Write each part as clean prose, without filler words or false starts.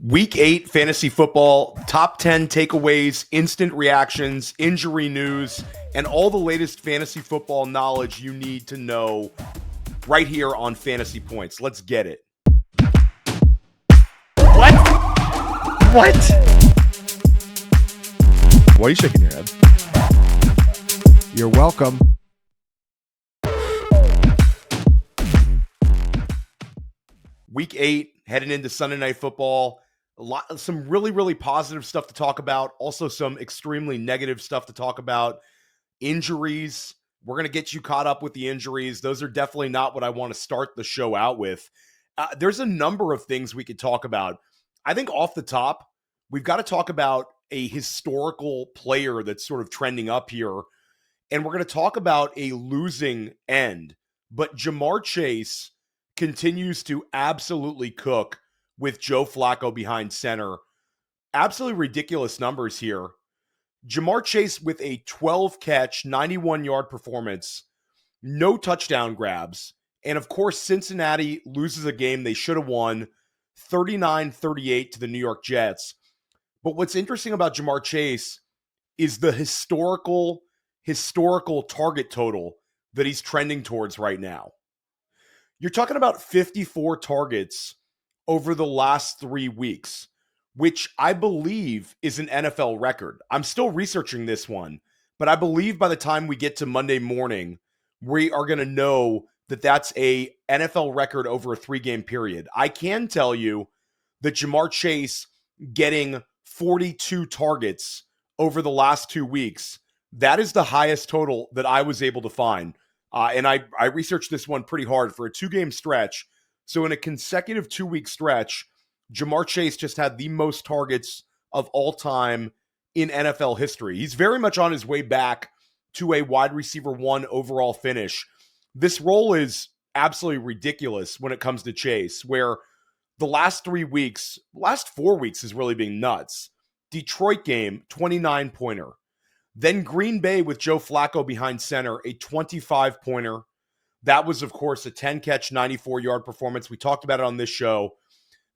Week 8 fantasy football, top 10 takeaways, instant reactions, injury news, and all the latest fantasy football knowledge you need to know right here on Fantasy Points. Let's get it. What? Why are you shaking your head? You're welcome. Week 8, heading into Sunday Night Football. Some really positive stuff to talk about. Also some extremely negative stuff to talk about. Injuries. We're going to get you caught up with the injuries. Those are definitely not what I want to start the show out with. There's a number of things we could talk about. I think off the top, we've got to talk about a historical player that's sort of trending up here. And we're going to talk about a losing end. But Ja'Marr Chase continues to absolutely cook with Joe Flacco behind center. Absolutely ridiculous numbers here. Ja'Marr Chase with a 12-catch, 91-yard performance, no touchdown grabs. And of course, Cincinnati loses a game they should have won, 39-38 to the New York Jets. But what's interesting about Ja'Marr Chase is the historical target total that he's trending towards right now. You're talking about 54 targets over the last 3 weeks, which I believe is an NFL record. I'm still researching this one, but I believe by the time we get to Monday morning, we are going to know that that's a NFL record over a 3-game period. I can tell you that Ja'Marr Chase getting 42 targets over the last 2 weeks, that is the highest total that I was able to find. And I researched this one pretty hard for a 2-game stretch. So in a consecutive 2-week stretch, Ja'Marr Chase just had the most targets of all time in NFL history. He's very much on his way back to a wide receiver 1 overall finish. This role is absolutely ridiculous when it comes to Chase, where the last 4 weeks is really being nuts. Detroit game, 29-pointer. Then Green Bay with Joe Flacco behind center, a 25-pointer. That was, of course, a 10-catch, 94-yard performance. We talked about it on this show.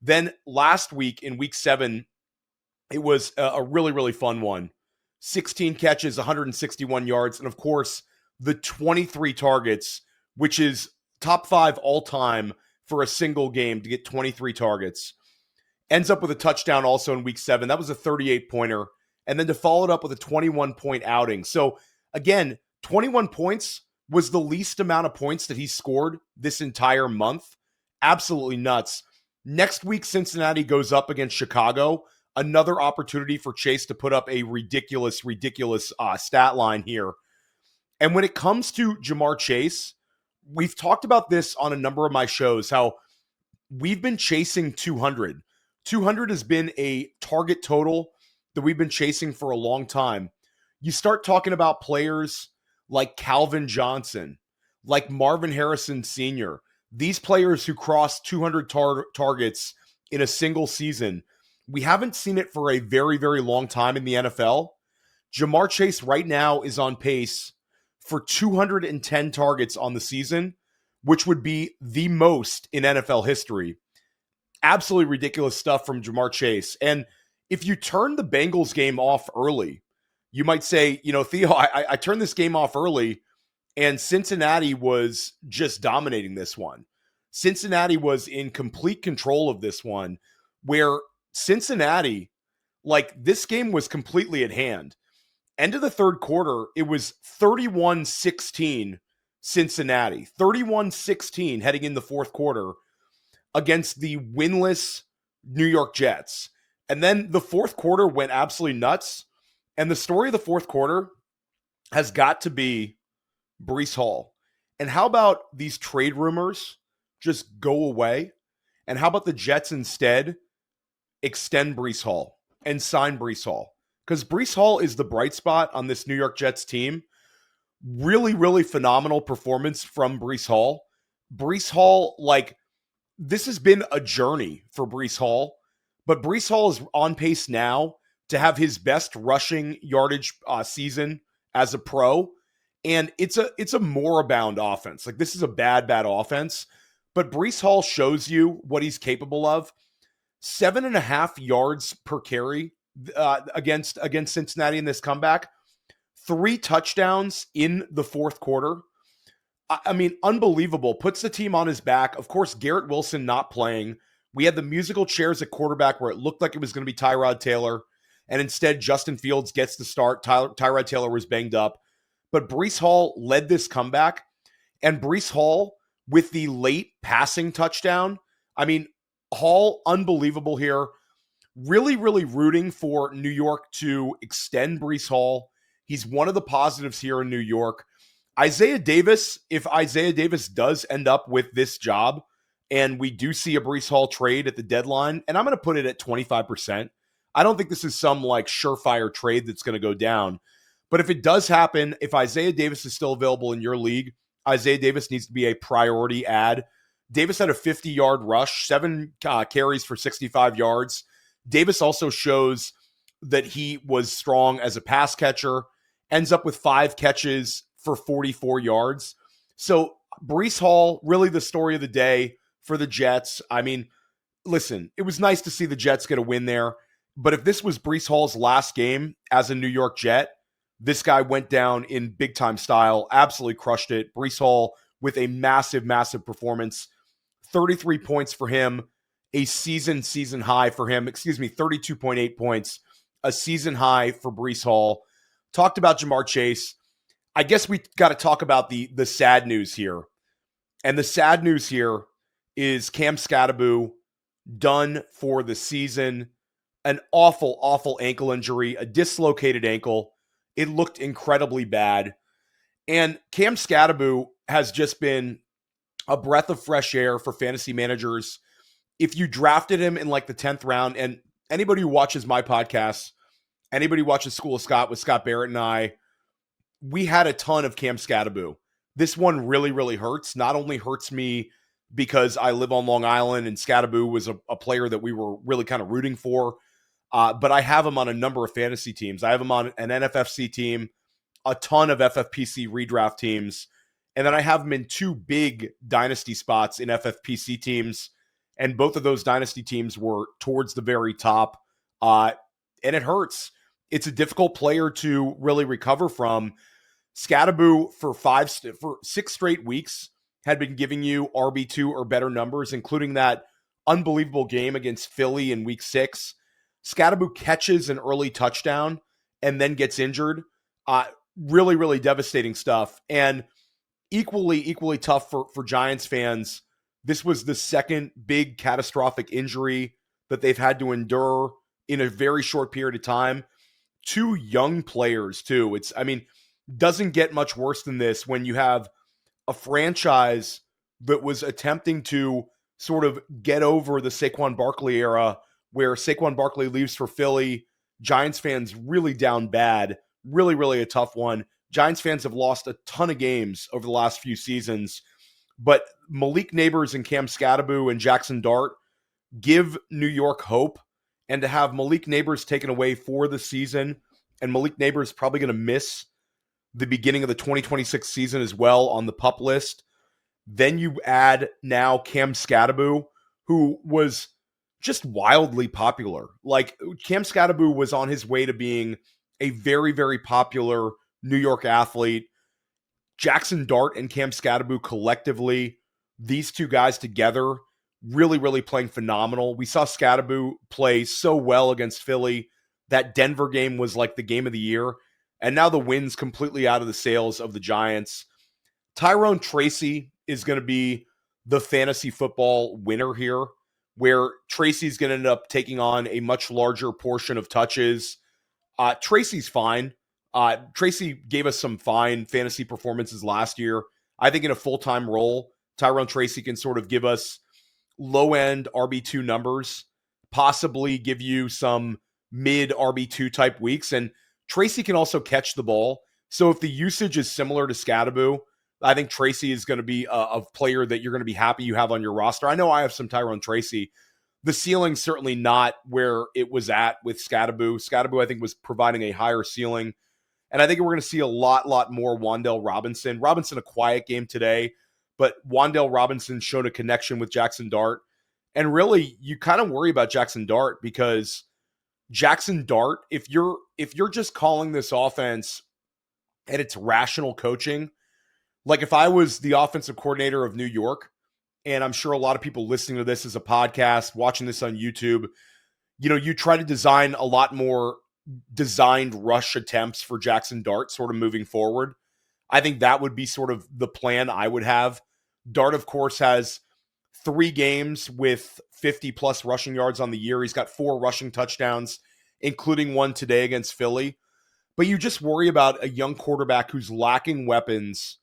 Then last week in week 7, it was a really fun one. 16 catches, 161 yards. And, of course, the 23 targets, which is top 5 all-time for a single game to get 23 targets. Ends up with a touchdown also in week 7. That was a 38-pointer. And then to follow it up with a 21-point outing. So, again, 21 points was the least amount of points that he scored this entire month. Absolutely nuts. Next week, Cincinnati goes up against Chicago. Another opportunity for Chase to put up a ridiculous stat line here. And when it comes to Ja'Marr Chase, we've talked about this on a number of my shows, how we've been chasing 200. 200 has been a target total that we've been chasing for a long time. You start talking about players like Calvin Johnson, like Marvin Harrison Sr., these players who crossed 200 targets in a single season. We haven't seen it for a very long time in the NFL. Ja'Marr Chase right now is on pace for 210 targets on the season, which would be the most in NFL history. Absolutely ridiculous stuff from Ja'Marr Chase. And if you turn the Bengals game off early, you might say, Theo, I turned this game off early and Cincinnati was just dominating this one. Cincinnati was in complete control of this one, where Cincinnati, this game was completely at hand. End of the third quarter, it was 31-16 Cincinnati. 31-16 heading in the fourth quarter against the winless New York Jets. And then the fourth quarter went absolutely nuts. And the story of the fourth quarter has got to be Breece Hall. And how about these trade rumors just go away? And how about the Jets instead extend Breece Hall and sign Breece Hall? Because Breece Hall is the bright spot on this New York Jets team. Really phenomenal performance from Breece Hall. Breece Hall, this has been a journey for Breece Hall. But Breece Hall is on pace now to have his best rushing yardage season as a pro. And it's a moribund offense. This is a bad offense. But Breece Hall shows you what he's capable of. 7.5 yards per carry against Cincinnati in this comeback. 3 touchdowns in the fourth quarter. I mean, unbelievable. Puts the team on his back. Of course, Garrett Wilson not playing. We had the musical chairs at quarterback where it looked like it was going to be Tyrod Taylor, and instead Justin Fields gets the start. Tyrod Taylor was banged up. But Breece Hall led this comeback, and Breece Hall with the late passing touchdown. I mean, Hall, unbelievable here. Really, really rooting for New York to extend Breece Hall. He's one of the positives here in New York. Isaiah Davis, if Isaiah Davis does end up with this job and we do see a Breece Hall trade at the deadline, and I'm going to put it at 25%. I don't think this is some like surefire trade that's going to go down. But if it does happen, if Isaiah Davis is still available in your league, Isaiah Davis needs to be a priority add. Davis had a 50-yard rush, 7 carries for 65 yards. Davis also shows that he was strong as a pass catcher, ends up with 5 catches for 44 yards. So Breece Hall, really the story of the day for the Jets. I mean, listen, it was nice to see the Jets get a win there, but if this was Breece Hall's last game as a New York Jet, this guy went down in big-time style, absolutely crushed it. Breece Hall with a massive, massive performance. 33 points for him, a season high for him. 32.8 points, a season high for Breece Hall. Talked about Jamar Chase. I guess we got to talk about the sad news here. And the sad news here is Cam Skattebo done for the season. An awful, awful ankle injury, a dislocated ankle. It looked incredibly bad. And Cam Skattebo has just been a breath of fresh air for fantasy managers. If you drafted him in like the 10th round, and anybody who watches my podcast, anybody who watches School of Scott with Scott Barrett and I, we had a ton of Cam Skattebo. This one really, really hurts. Not only hurts me because I live on Long Island and Skattebo was a player that we were really kind of rooting for, but I have him on a number of fantasy teams. I have him on an NFFC team, a ton of FFPC redraft teams, and then I have him in 2 big dynasty spots in FFPC teams, and both of those dynasty teams were towards the very top, and it hurts. It's a difficult player to really recover from. Skattebo for 6 straight weeks had been giving you RB2 or better numbers, including that unbelievable game against Philly in week 6. Skattebo catches an early touchdown and then gets injured. Really, really devastating stuff. And equally tough for Giants fans. This was the second big catastrophic injury that they've had to endure in a very short period of time. 2 young players, too. Doesn't get much worse than this when you have a franchise that was attempting to sort of get over the Saquon Barkley era, where Saquon Barkley leaves for Philly. Giants fans really down bad. Really, really a tough one. Giants fans have lost a ton of games over the last few seasons, but Malik Neighbors and Cam Skattebo and Jackson Dart give New York hope. And to have Malik Neighbors taken away for the season, and Malik Neighbors probably going to miss the beginning of the 2026 season as well on the PUP list. Then you add now Cam Skattebo, who was just wildly popular. Like, Cam Skattebo was on his way to being a very, very popular New York athlete. Jackson Dart and Cam Skattebo collectively, these 2 guys together, really, really playing phenomenal. We saw Skattebo play so well against Philly. That Denver game was like the game of the year. And now the wind's completely out of the sails of the Giants. Tyrone Tracy is going to be the fantasy football winner here, where Tracy's going to end up taking on a much larger portion of touches. Tracy's fine. Tracy gave us some fine fantasy performances last year. I think in a full-time role, Tyrone Tracy can sort of give us low-end RB2 numbers, possibly give you some mid RB2 type weeks, and Tracy can also catch the ball. So if the usage is similar to Skattebo, I think Tracy is going to be a player that you're going to be happy you have on your roster. I know I have some Tyrone Tracy. The ceiling's certainly not where it was at with Skattebo. Skattebo, I think, was providing a higher ceiling. And I think we're going to see a lot more Wan'Dale Robinson. Robinson, a quiet game today, but Wan'Dale Robinson showed a connection with Jackson Dart. And really, you kind of worry about Jackson Dart because Jackson Dart, if you're just calling this offense and it's rational coaching, like if I was the offensive coordinator of New York, and I'm sure a lot of people listening to this as a podcast, watching this on YouTube, you try to design a lot more designed rush attempts for Jackson Dart sort of moving forward. I think that would be sort of the plan I would have. Dart, of course, has 3 games with 50 plus rushing yards on the year. He's got 4 rushing touchdowns, including one today against Philly. But you just worry about a young quarterback who's lacking weapons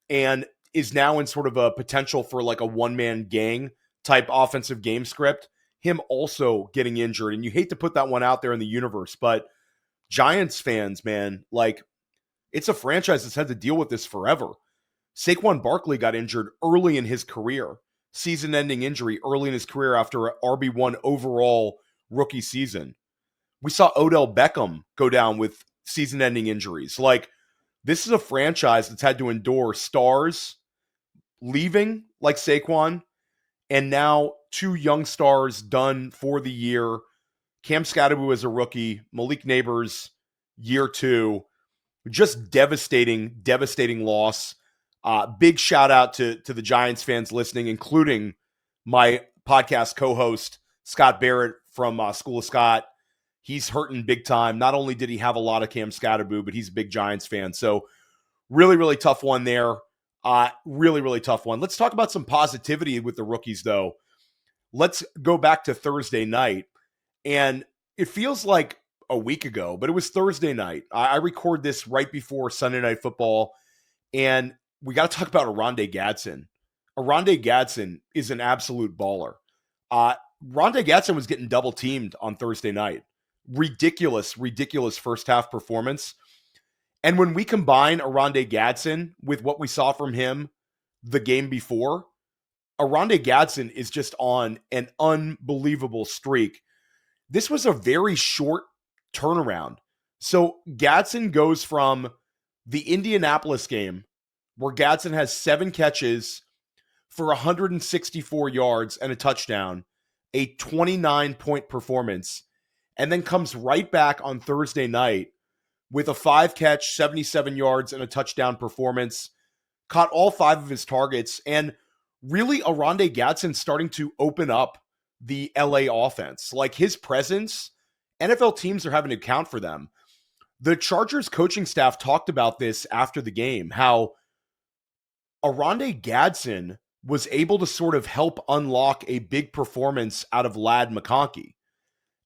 and is now in sort of a potential for like a one-man gang type offensive game script, him also getting injured. And you hate to put that one out there in the universe, but Giants fans, man, like it's a franchise that's had to deal with this forever. Saquon Barkley got injured early in his career, season-ending injury early in his career after an RB1 overall rookie season. We saw Odell Beckham go down with season-ending injuries. Like, this is a franchise that's had to endure stars leaving like Saquon, and now 2 young stars done for the year. Cam Skattebo as a rookie, Malik Neighbors, year 2. Just devastating loss. Big shout out to the Giants fans listening, including my podcast co-host, Scott Barrett from School of Scott. He's hurting big time. Not only did he have a lot of Cam Skattebo, but he's a big Giants fan. So really tough one there. Really tough one. Let's talk about some positivity with the rookies, though. Let's go back to Thursday night. And it feels like a week ago, but it was Thursday night. I record this right before Sunday Night Football. And we got to talk about Oronde Gadsden. Oronde Gadsden is an absolute baller. Oronde Gadsden was getting double teamed on Thursday night. Ridiculous first half performance. And when we combine Oronde Gadsden with what we saw from him the game before, Oronde Gadsden is just on an unbelievable streak. This was a very short turnaround. So Gadsden goes from the Indianapolis game, where Gadsden has 7 catches for 164 yards and a touchdown, a 29-point performance, and then comes right back on Thursday night with a 5-catch, 77 yards, and a touchdown performance. Caught all 5 of his targets, and really Oronde Gadsden starting to open up the LA offense. Like, his presence, NFL teams are having to account for them. The Chargers coaching staff talked about this after the game, how Oronde Gadsden was able to sort of help unlock a big performance out of Ladd McConkey.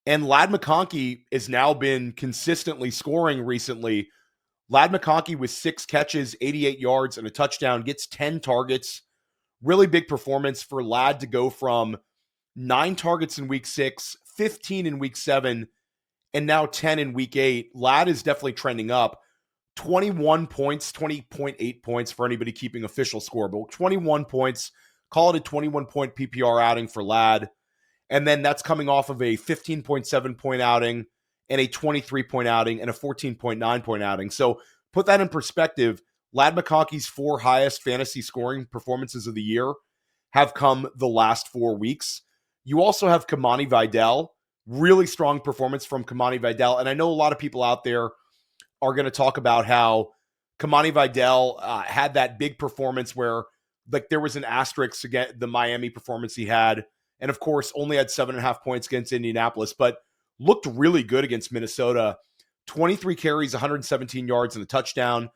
And Ladd McConkey has now been consistently scoring recently. Ladd McConkey with 6 catches, 88 yards, and a touchdown, gets 10 targets. Really big performance for Ladd to go from 9 targets in week 6, 15 in week 7, and now 10 in week 8. Ladd is definitely trending up. 21 points, 20.8 points for anybody keeping official score, but 21 points. Call it a 21-point PPR outing for Ladd. And then that's coming off of a 15.7 point outing and a 23-point outing and a 14.9 point outing. So put that in perspective. Ladd McConkey's 4 highest fantasy scoring performances of the year have come the last 4 weeks. You also have Kamani Vidal. Really strong performance from Kamani Vidal. And I know a lot of people out there are going to talk about how Kamani Vidal had that big performance where like there was an asterisk against the Miami performance he had. And of course, only had 7.5 points against Indianapolis, but looked really good against Minnesota. 23 carries, 117 yards, and a touchdown.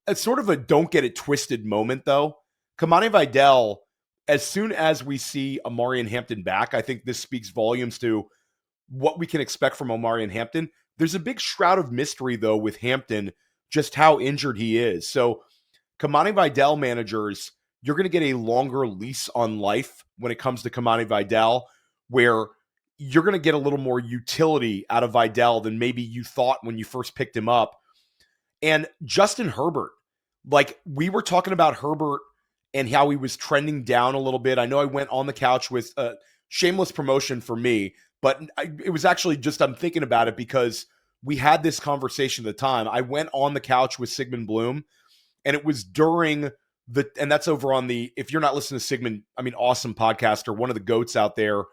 It's sort of a don't get it twisted moment, though. Kamani Vidal, as soon as we see Omari and Hampton back, I think this speaks volumes to what we can expect from Omari and Hampton. There's a big shroud of mystery, though, with Hampton, just how injured he is. So Kamani Vidal managers, you're going to get a longer lease on life when it comes to Kamani Vidal, where you're going to get a little more utility out of Vidal than maybe you thought when you first picked him up. And Justin Herbert, like we were talking about Herbert and how he was trending down a little bit. I know I went on the couch with a shameless promotion for me, but it was actually just, I'm thinking about it because we had this conversation at the time. I went on the couch with Sigmund Bloom, and it was during And that's over on the, if you're not listening to Sigmund, I mean, awesome podcaster, one of the GOATs out there.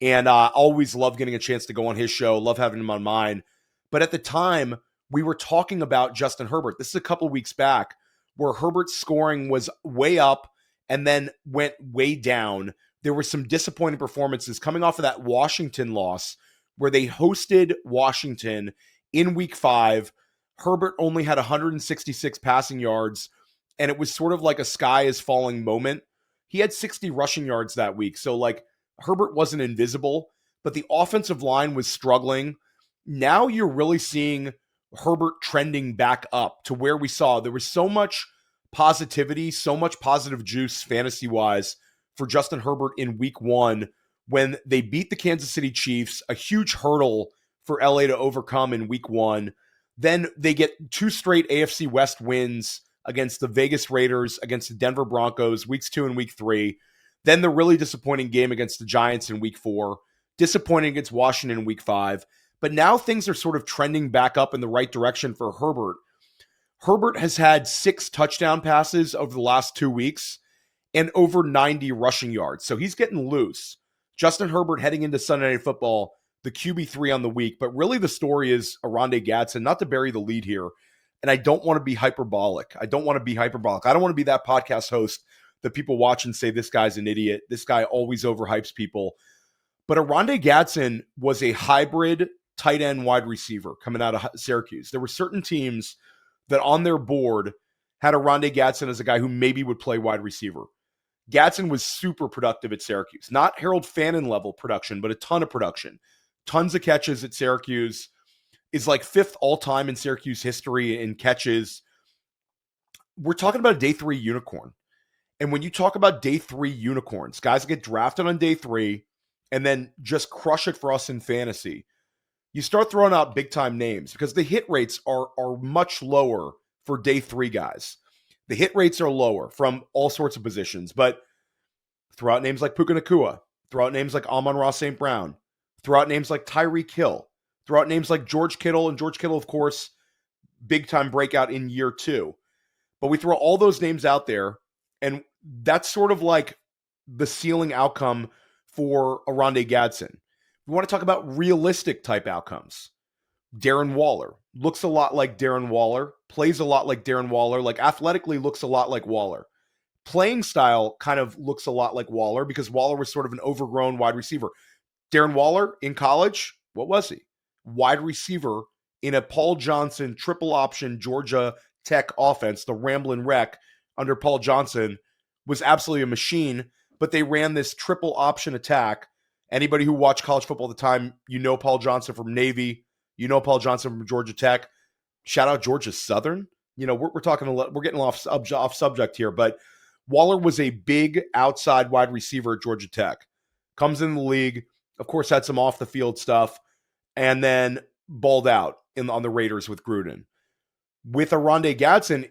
And always love getting a chance to go on his show. Love having him on mine. But at the time, we were talking about Justin Herbert. This is a couple weeks back where Herbert's scoring was way up and then went way down. There were some disappointing performances coming off of that Washington loss where they hosted Washington in week 5. Herbert only had 166 passing yards, and it was sort of like a sky is falling moment. He had 60 rushing yards that week. So, like, Herbert wasn't invisible, but the offensive line was struggling. Now you're really seeing Herbert trending back up to where we saw there was so much positivity, so much positive juice fantasy-wise for Justin Herbert in week 1 when they beat the Kansas City Chiefs, a huge hurdle for LA to overcome in week 1. Then they get 2 straight AFC West wins against the Vegas Raiders, against the Denver Broncos, weeks 2 and week 3. Then the really disappointing game against the Giants in week 4, disappointing against Washington in week 5. But now things are sort of trending back up in the right direction for Herbert. Herbert has had 6 touchdown passes over the last 2 weeks and over 90 rushing yards. So he's getting loose. Justin Herbert heading into Sunday Night Football, the QB3 on the week. But really the story is Oronde Gadsden, not to bury the lead here. And I don't want to be hyperbolic. I don't want to be that podcast host that people watch and say, this guy's an idiot. This guy always overhypes people. But Oronde Gadsden was a hybrid tight end wide receiver coming out of Syracuse. There were certain teams that on their board had Oronde Gadsden as a guy who maybe would play wide receiver. Gadsden was super productive at Syracuse. Not Harold Fannin level production, but a ton of production. Tons of catches at Syracuse. Is like 5th all-time in Syracuse history in catches. We're talking about a day 3 unicorn. And when you talk about day 3 unicorns, guys get drafted on day 3 and then just crush it for us in fantasy, you start throwing out big-time names because the hit rates are much lower for day 3 guys. The hit rates are lower from all sorts of positions, but throw out names like Puka Nacua, throw out names like Amon-Ra St. Brown, throw out names like Tyreek Hill, throw out names like George Kittle, and George Kittle, of course, big-time breakout in year 2. But we throw all those names out there, and that's sort of like the ceiling outcome for Oronde Gadsden. We want to talk about realistic type outcomes. Darren Waller looks a lot like Darren Waller, plays a lot like Darren Waller, like athletically looks a lot like Waller. Playing style kind of looks a lot like Waller because Waller was sort of an overgrown wide receiver. Darren Waller in college, what was he? Wide receiver in a Paul Johnson triple option Georgia Tech offense, the Ramblin' Wreck under Paul Johnson, was absolutely a machine, but they ran this triple option attack. Anybody who watched college football at the time, you know Paul Johnson from Navy, you know Paul Johnson from Georgia Tech. Shout out Georgia Southern. You know, we're talking, we're getting off subject here, but Waller was a big outside wide receiver at Georgia Tech. Comes in the league, of course, had some off the field stuff, and then balled out on the Raiders with Gruden. With Oronde Gadsden,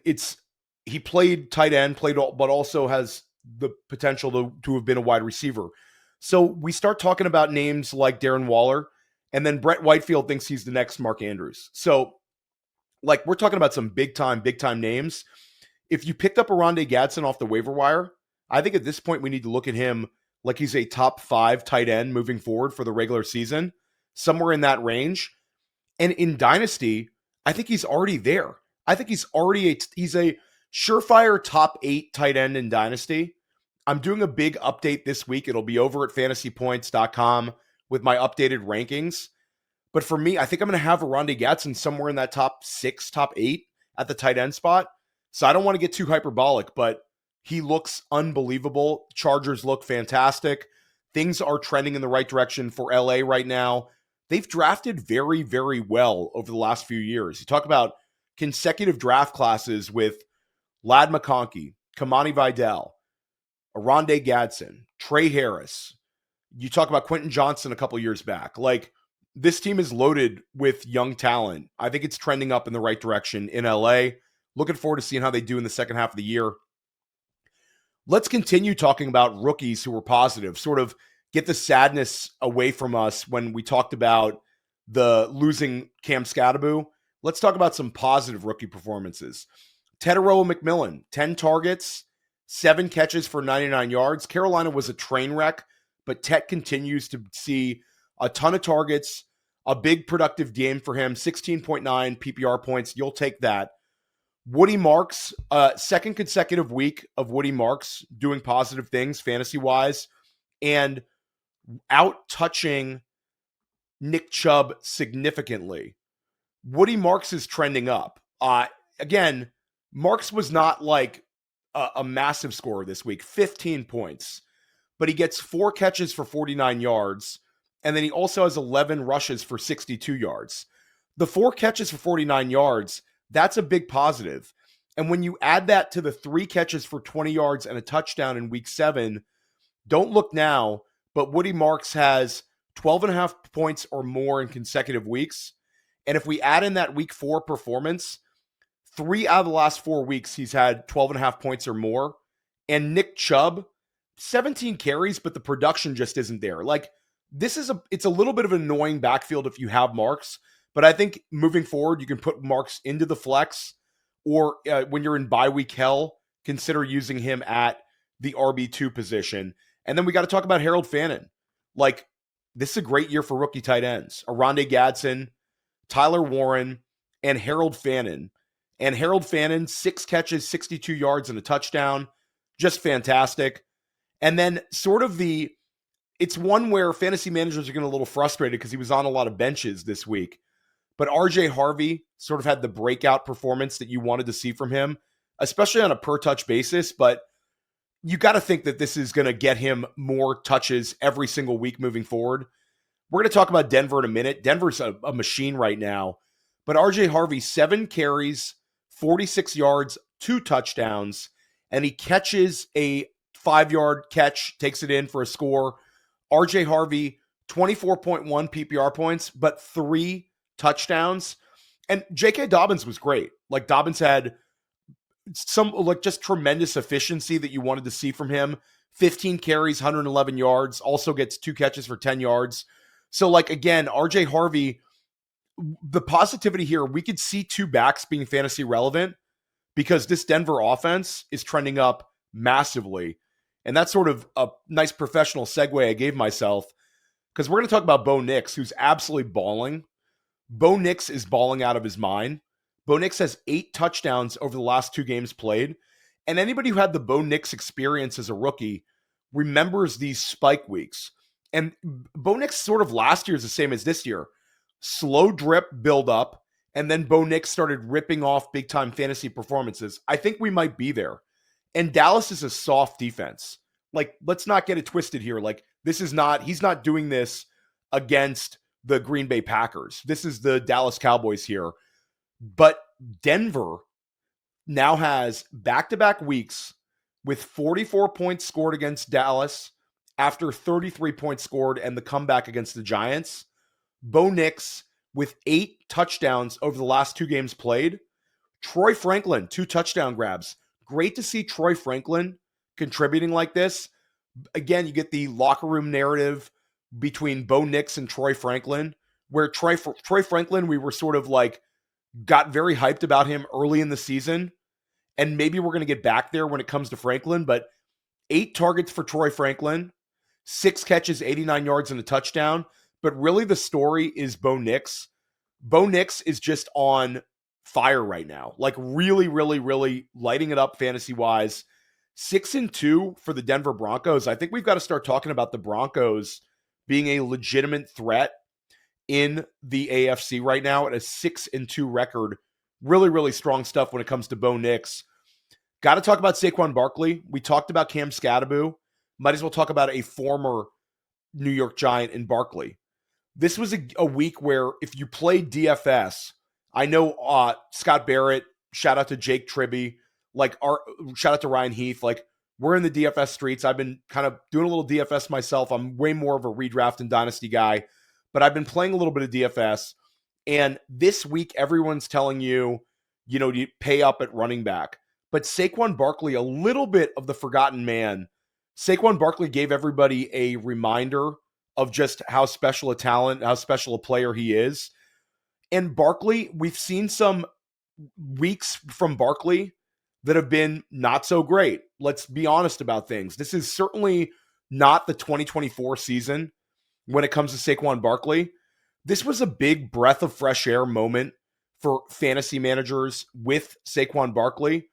he played tight end, but also has the potential to have been a wide receiver. So we start talking about names like Darren Waller, and then Brett Whitefield thinks he's the next Mark Andrews. So, like, we're talking about some big time names. If you picked up Oronde Gadsden off the waiver wire, I think at this point we need to look at him like he's a top 5 tight end moving forward for the regular season, somewhere in that range. And in Dynasty, I think he's already there. I think he's a surefire top 8 tight end in Dynasty. I'm doing a big update this week. It'll be over at fantasypoints.com with my updated rankings. But for me, I think I'm going to have Oronde Gadsden somewhere in that top 6, top 8 at the tight end spot. So I don't want to get too hyperbolic, but he looks unbelievable. Chargers look fantastic. Things are trending in the right direction for LA right now. They've drafted very, very well over the last few years. You talk about consecutive draft classes with Ladd McConkey, Kamani Vidal, Oronde Gadsden, Trey Harris. You talk about Quentin Johnson a couple years back. Like, this team is loaded with young talent. I think it's trending up in the right direction in LA. Looking forward to seeing how they do in the second half of the year. Let's continue talking about rookies who were positive, sort of get the sadness away from us when we talked about the losing Cam Skattebo. Let's talk about some positive rookie performances. Tetairoa McMillan, 10 targets, 7 catches for 99 yards. Carolina was a train wreck, but Tet continues to see a ton of targets, a big productive game for him, 16.9 PPR points. You'll take that. Woody Marks, second consecutive week of Woody Marks doing positive things fantasy-wise and out-touching Nick Chubb significantly. Woody Marks is trending up. Again, Marks was not like a massive scorer this week, 15 points, but he gets 4 catches for 49 yards, and then he also has 11 rushes for 62 yards. The 4 catches for 49 yards, that's a big positive. And when you add that to the 3 catches for 20 yards and a touchdown in week 7, don't look now, but Woody Marks has 12.5 points or more in consecutive weeks. And if we add in that week 4 performance, 3 out of the last 4 weeks, he's had 12.5 points or more. And Nick Chubb, 17 carries, but the production just isn't there. Like, it's a little bit of an annoying backfield if you have Marks, but I think moving forward, you can put Marks into the flex, or when you're in bye week hell, consider using him at the RB2 position. And then we got to talk about Harold Fannin. Like, this is a great year for rookie tight ends. Oronde Gadsden, Tyler Warren, and Harold Fannin. And Harold Fannin, 6 catches, 62 yards, and a touchdown. Just fantastic. And then it's one where fantasy managers are getting a little frustrated because he was on a lot of benches this week. But RJ Harvey sort of had the breakout performance that you wanted to see from him, especially on a per-touch basis. But you got to think that this is going to get him more touches every single week moving forward. We're going to talk about Denver in a minute. Denver's a machine right now. But RJ Harvey, 7 carries, 46 yards, 2 touchdowns, and he catches a 5-yard catch, takes it in for a score. RJ Harvey, 24.1 PPR points, but 3 touchdowns. And J.K. Dobbins was great. Like, Dobbins had some, like, just tremendous efficiency that you wanted to see from him. 15 carries, 111 yards, also gets 2 catches for 10 yards. So, like, again, RJ Harvey, the positivity here, we could see 2 backs being fantasy relevant because this Denver offense is trending up massively. And that's sort of a nice professional segue I gave myself, because we're going to talk about Bo Nix, who's absolutely balling. Bo Nix is balling out of his mind. Bo Nix has 8 touchdowns over the last 2 games played. And anybody who had the Bo Nix experience as a rookie remembers these spike weeks. And Bo Nix sort of last year is the same as this year. Slow drip build up, and then Bo Nix started ripping off big time fantasy performances. I think we might be there. And Dallas is a soft defense. Like, let's not get it twisted here. Like, he's not doing this against the Green Bay Packers. This is the Dallas Cowboys here. But Denver now has back-to-back weeks with 44 points scored against Dallas after 33 points scored and the comeback against the Giants. Bo Nix with 8 touchdowns over the last 2 games played. Troy Franklin, 2 touchdown grabs. Great to see Troy Franklin contributing like this. Again, you get the locker room narrative between Bo Nix and Troy Franklin, where Troy Franklin, we were sort of like, got very hyped about him early in the season. And maybe we're going to get back there when it comes to Franklin, but 8 targets for Troy Franklin, 6 catches, 89 yards, and a touchdown. But really the story is Bo Nix. Bo Nix is just on fire right now. Like, really, really, really lighting it up fantasy-wise. 6-2 for the Denver Broncos. I think we've got to start talking about the Broncos being a legitimate threat in the AFC right now at a 6-2 record. Really, really strong stuff when it comes to Bo Nix. Got to talk about Saquon Barkley. We talked about Cam Skattebo. Might as well talk about a former New York Giant in Barkley. This was a week where if you played DFS, I know Scott Barrett, shout out to Jake Tribby, shout out to Ryan Heath. Like, we're in the DFS streets. I've been kind of doing a little DFS myself. I'm way more of a redraft and dynasty guy, but I've been playing a little bit of DFS. And this week, everyone's telling you, you pay up at running back. But Saquon Barkley, a little bit of the forgotten man. Saquon Barkley gave everybody a reminder of just how special a talent, how special a player he is. And Barkley, we've seen some weeks from Barkley that have been not so great. Let's be honest about things. This is certainly not the 2024 season when it comes to Saquon Barkley. This was a big breath of fresh air moment for fantasy managers with Saquon Barkley,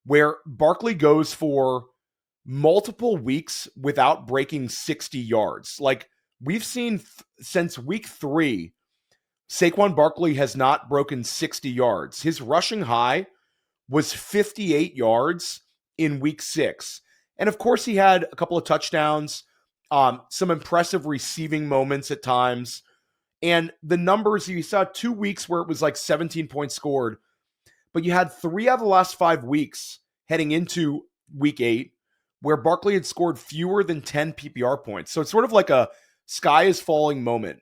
where Barkley goes for multiple weeks without breaking 60 yards. Like we've seen since week 3, Saquon Barkley has not broken 60 yards. His rushing high was 58 yards in week 6. And of course, he had a couple of touchdowns, some impressive receiving moments at times. And the numbers, you saw 2 weeks where it was like 17 points scored, but you had 3 out of the last 5 weeks heading into week 8 where Barkley had scored fewer than 10 PPR points. So it's sort of like a sky is falling moment.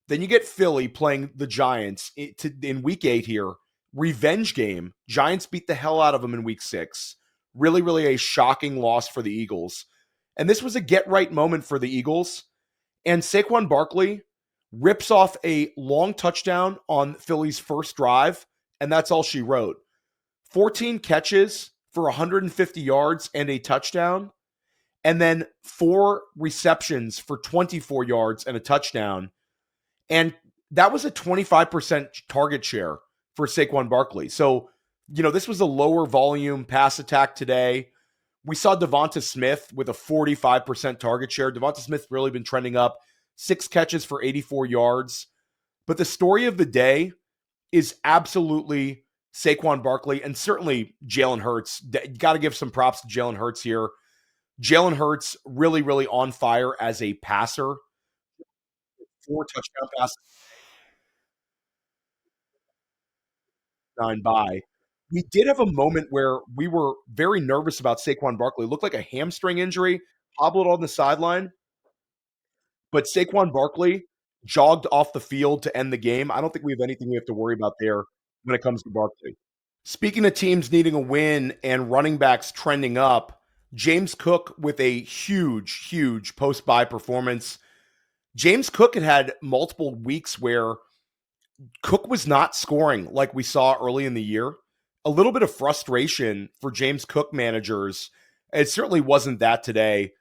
Then you get Philly playing the Giants in week 8 here. Revenge game. Giants beat the hell out of them in week 6. Really, really a shocking loss for the Eagles. And this was a get-right moment for the Eagles. And Saquon Barkley rips off a long touchdown on Philly's first drive, and that's all she wrote. 14 catches for 150 yards and a touchdown, and then 4 receptions for 24 yards and a touchdown. And that was a 25% target share for Saquon Barkley. So, this was a lower volume pass attack today. We saw Devonta Smith with a 45% target share. Devonta Smith really been trending up. 6 catches for 84 yards. But the story of the day is absolutely Saquon Barkley and certainly Jalen Hurts. Got to give some props to Jalen Hurts here. Jalen Hurts really, really on fire as a passer. 4 touchdown passes, 9 by. We did have a moment where we were very nervous about Saquon Barkley. It looked like a hamstring injury, hobbled on the sideline. But Saquon Barkley jogged off the field to end the game. I don't think we have anything we have to worry about there when it comes to Barkley. Speaking of teams needing a win and running backs trending up, James Cook with a huge, huge post-bye performance. James Cook had multiple weeks where Cook was not scoring like we saw early in the year. A little bit of frustration for James Cook managers. It certainly wasn't that today.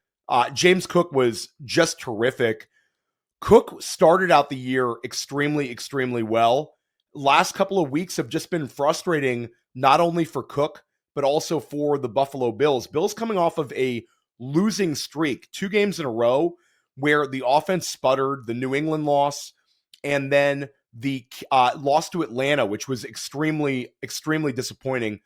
James Cook was just terrific. Cook started out the year extremely, extremely well. Last couple of weeks have just been frustrating, not only for Cook, but also for the Buffalo Bills. Bills coming off of a losing streak, 2 games in a row where the offense sputtered, the New England loss, and then the loss to Atlanta, which was extremely, extremely disappointing.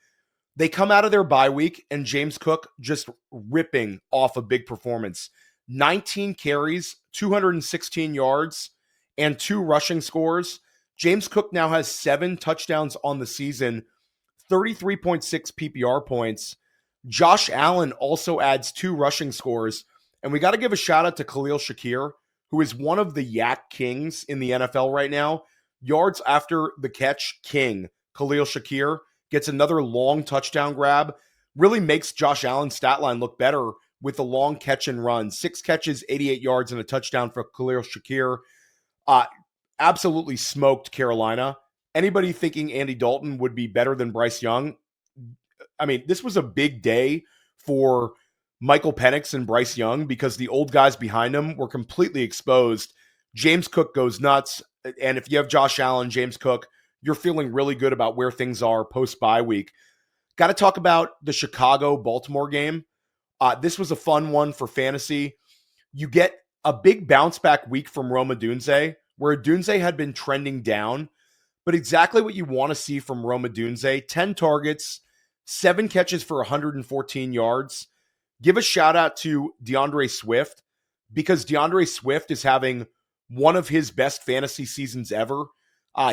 They come out of their bye week, and James Cook just ripping off a big performance. 19 carries, 216 yards, and 2 rushing scores. James Cook now has 7 touchdowns on the season, 33.6 PPR points. Josh Allen also adds 2 rushing scores. And we got to give a shout out to Khalil Shakir, who is one of the yak kings in the NFL right now. Yards after the catch king, Khalil Shakir, gets another long touchdown grab. Really makes Josh Allen's stat line look better with the long catch and run. 6 catches, 88 yards, and a touchdown for Khalil Shakir. Absolutely smoked Carolina. Anybody thinking Andy Dalton would be better than Bryce Young? I mean, this was a big day for Michael Penix and Bryce Young because the old guys behind him were completely exposed. James Cook goes nuts. And if you have Josh Allen, James Cook, you're feeling really good about where things are post-bye week. Got to talk about the Chicago-Baltimore game. This was a fun one for fantasy. You get a big bounce-back week from Rome Odunze, where Odunze had been trending down, but exactly what you want to see from Rome Odunze. 10 targets, 7 catches for 114 yards. Give a shout-out to DeAndre Swift, because DeAndre Swift is having one of his best fantasy seasons ever.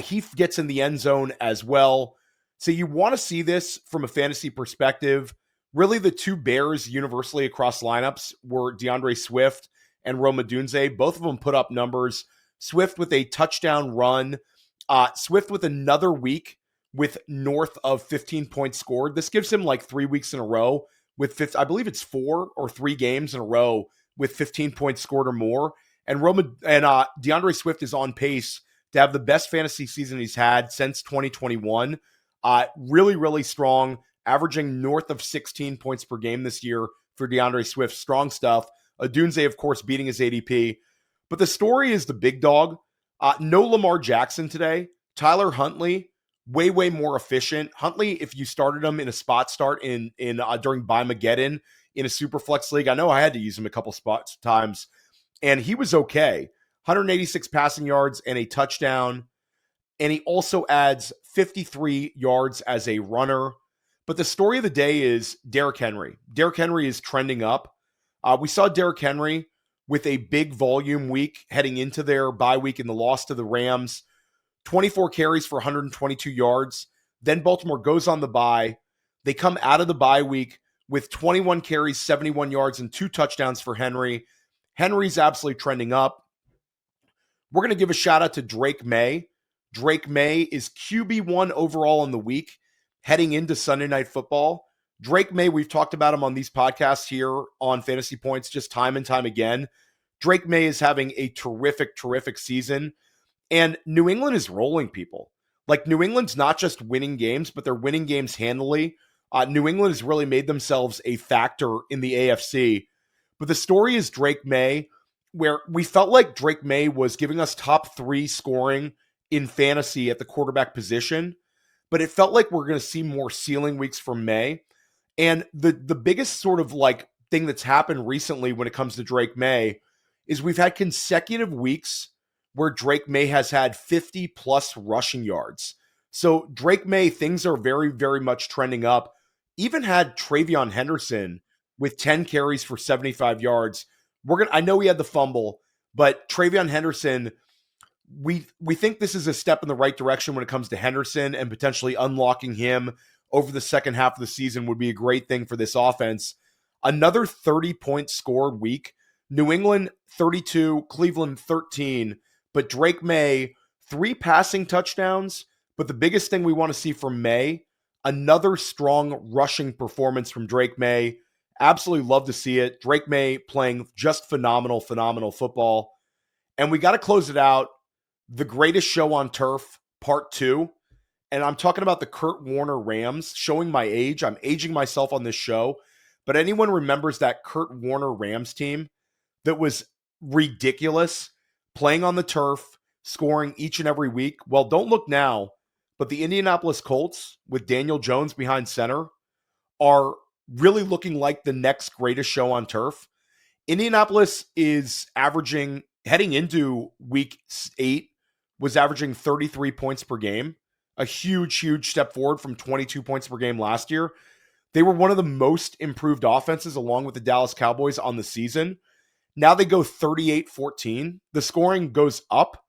He gets in the end zone as well. So you want to see this from a fantasy perspective. Really, the 2 bears universally across lineups were DeAndre Swift and Rome Odunze. Both of them put up numbers. Swift with a touchdown run. Swift with another week with north of 15 points scored. This gives him like 3 weeks in a row with I believe it's 4 or 3 games in a row with 15 points scored or more. And DeAndre Swift is on pace to have the best fantasy season he's had since 2021. Really, really strong. averaging north of 16 points per game this year for DeAndre Swift. Strong stuff. Odunze, of course, beating his ADP. But the story is the big dog. No Lamar Jackson today. Tyler Huntley, way more efficient. Huntley, if you started him in a spot start in during Mageddon in a super flex league, I know I had to use him a couple spots times, and he was okay. 186 passing yards and a touchdown. And he also adds 53 yards as a runner. But the story of the day is Derrick Henry. Derrick Henry is trending up. We saw Derrick Henry with a big volume week heading into their bye week in the loss to the Rams. 24 carries for 122 yards. Then Baltimore goes on the bye. They come out of the bye week with 21 carries, 71 yards, and 2 touchdowns for Henry. Henry's absolutely trending up. We're going to give a shout out to Drake Maye. Drake Maye is QB1 overall in the week heading into Sunday Night Football. Drake Maye, we've talked about him on these podcasts here on Fantasy Points just time and time again. Drake Maye is having a terrific season. And New England is rolling people. Like, New England's not just winning games, but they're winning games handily. New England has really made themselves a factor in the AFC. But the story is Drake Maye, where we felt like Drake Maye was giving us top 3 scoring in fantasy at the quarterback position. But it felt like we're going to see more ceiling weeks from Maye. And the biggest sort of like thing that's happened recently when it comes to Drake Maye is we've had consecutive weeks where Drake Maye has had 50 plus rushing yards. So Drake Maye, things are very much trending up. Even had Travion Henderson with 10 carries for 75 yards. I know he had the fumble, but Travion Henderson, we think this is a step in the right direction when it comes to Henderson, and potentially unlocking him over the second half of the season would be a great thing for this offense. Another 30-point scored week. New England 32, Cleveland 13. But Drake Maye, 3 passing touchdowns. But the biggest thing we want to see from Maye, another strong rushing performance from Drake Maye. Absolutely love to see it. Drake Maye playing just phenomenal football. And we got to close it out. The Greatest Show on Turf, Part 2. And I'm talking about the Kurt Warner Rams, showing my age. I'm aging myself on this show. But anyone remembers that Kurt Warner Rams team that was ridiculous, playing on the turf, scoring each and every week? Well, don't look now, but the Indianapolis Colts with Daniel Jones behind center are really looking like the next Greatest Show on Turf. Indianapolis is averaging, heading into week 8, was averaging 33 points per game. A huge step forward from 22 points per game last year. They were one of the most improved offenses along with the Dallas Cowboys on the season. Now they go 38-14. The scoring goes up.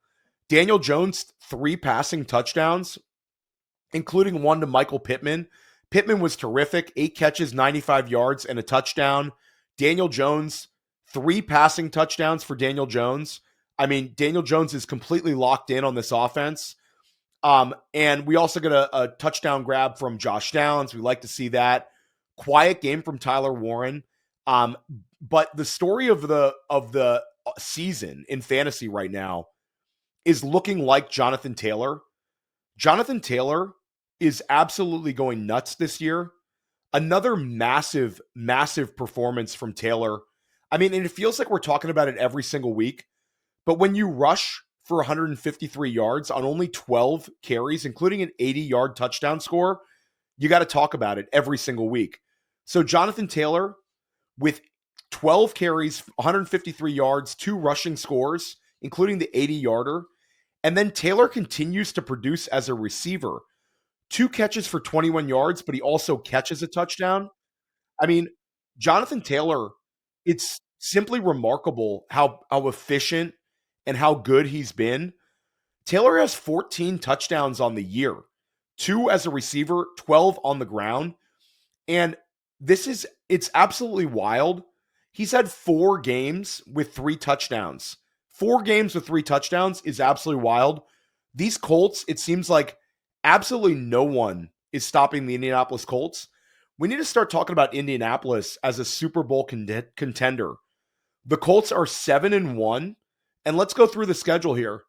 Daniel Jones, 3 passing touchdowns, including 1 to Michael Pittman. Pittman was terrific. 8 catches, 95 yards, and a touchdown. Daniel Jones, 3 passing touchdowns for Daniel Jones. I mean, Daniel Jones is completely locked in on this offense. And we also get a touchdown grab from Josh Downs. We like to see that. Quiet game from Tyler Warren. But the story of the season in fantasy right now is looking like Jonathan Taylor. Jonathan Taylor is absolutely going nuts this year. Another massive performance from Taylor. I mean, and it feels like we're talking about it every single week, but when you rush for 153 yards on only 12 carries, including an 80-yard touchdown score, you got to talk about it every single week. So Jonathan Taylor with 12 carries, 153 yards, 2 rushing scores, including the 80-yarder. And then Taylor continues to produce as a receiver. 2 catches for 21 yards, but he also catches a touchdown. I mean, Jonathan Taylor, it's simply remarkable how efficient and how good he's been. Taylor has 14 touchdowns on the year, 2 as a receiver, 12 on the ground. And it's absolutely wild. He's had 4 games with 3 touchdowns. 4 games with 3 touchdowns is absolutely wild. These Colts, it seems like absolutely no one is stopping the Indianapolis Colts. We need to start talking about Indianapolis as a Super Bowl contender. The Colts are 7-1, and let's go through the schedule here.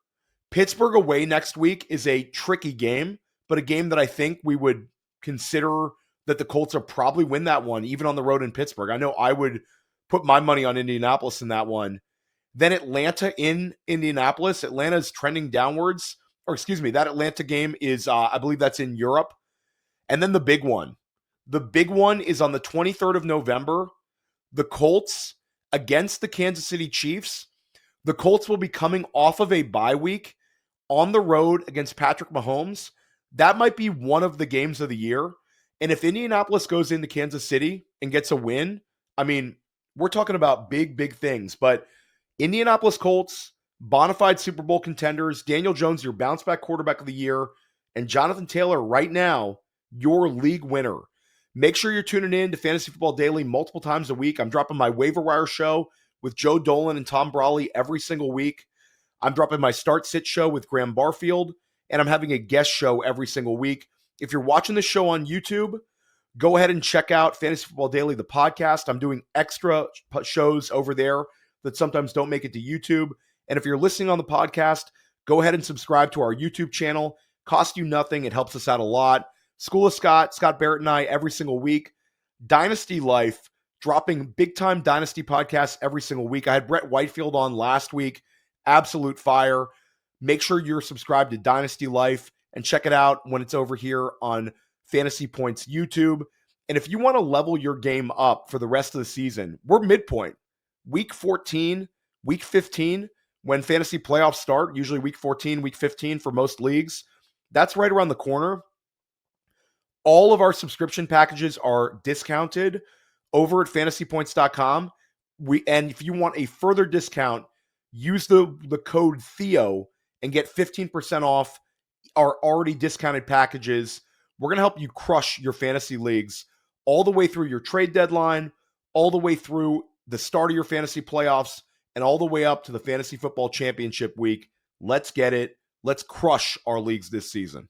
Pittsburgh away next week is a tricky game, but a game that I think we would consider that the Colts will probably win that one, even on the road in Pittsburgh. I know I would put my money on Indianapolis in that one. Then Atlanta in Indianapolis. Atlanta's trending downwards. Or excuse me, that Atlanta game is, I believe that's in Europe. And then the big one. The big one is on the 23rd of November. The Colts against the Kansas City Chiefs. The Colts will be coming off of a bye week on the road against Patrick Mahomes. That might be one of the games of the year. And if Indianapolis goes into Kansas City and gets a win, I mean, we're talking about big, big things. But Indianapolis Colts, bona fide Super Bowl contenders, Daniel Jones, your bounce back quarterback of the year, and Jonathan Taylor right now, your league winner. Make sure you're tuning in to Fantasy Football Daily multiple times a week. I'm dropping my waiver wire show with Joe Dolan and Tom Brawley every single week. I'm dropping my start sit show with Graham Barfield, and I'm having a guest show every single week. If you're watching this show on YouTube, go ahead and check out Fantasy Football Daily, the podcast. I'm doing extra shows over there that sometimes don't make it to YouTube. And if you're listening on the podcast, go ahead and subscribe to our YouTube channel. Cost you nothing. It helps us out a lot. School of Scott Barrett and I every single week. Dynasty Life, dropping big-time Dynasty podcasts every single week. I had Brett Whitefield on last week. Absolute fire. Make sure you're subscribed to Dynasty Life and check it out when it's over here on Fantasy Points YouTube. And if you want to level your game up for the rest of the season, we're midpoint. Week 14, week 15, when fantasy playoffs start, usually week 14, week 15 for most leagues. That's right around the corner. All of our subscription packages are discounted over at fantasypoints.com. And if you want a further discount, use the code Theo and get 15% off our already discounted packages. We're going to help you crush your fantasy leagues all the way through your trade deadline, all the way through the start of your fantasy playoffs, and all the way up to the Fantasy Football Championship week. Let's get it. Let's crush our leagues this season.